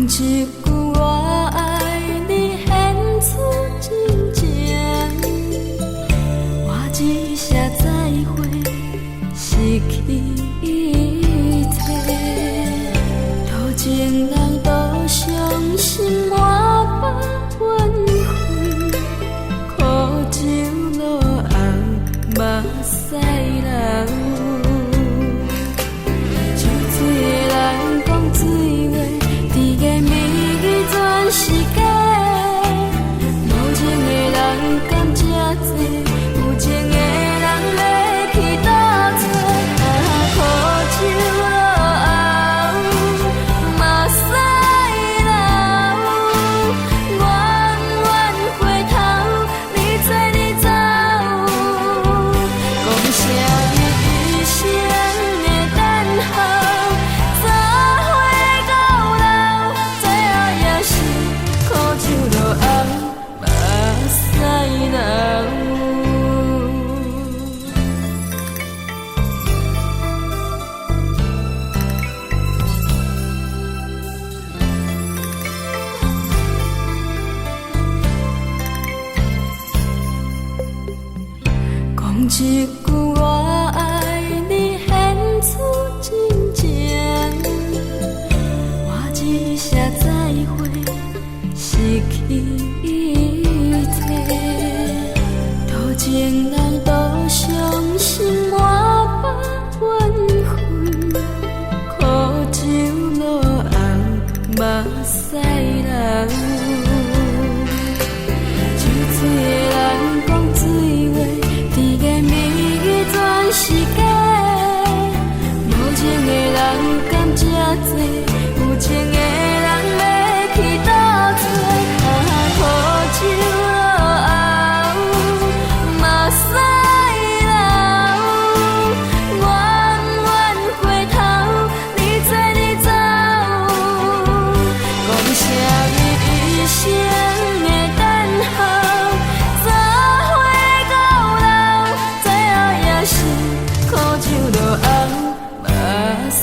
一句我爱你献出真情，我只写再会，失去一切。多情人多伤心，满腹怨恨，苦酒落后，目屎流。就这个人讲水话，甜言蜜语全是假。无情的人敢这多，有情的人要去倒找？苦酒落后，目屎流。远远回头，你做你走，讲啥一生的等候。早回到老，最后也是苦酒落后，目屎流。讲一句我爱你，献出真情，我只写再会，失去一切。多情人多伤心，满腹怨恨，苦酒落后，目屎流。就这个人讲水话，甜言蜜语全是假。无情的人敢这多，有情的人要去倒找？苦酒落后，目屎流。远远回头，你做你走，讲啥一生的等候。早回到老，最后也是苦酒落后，目屎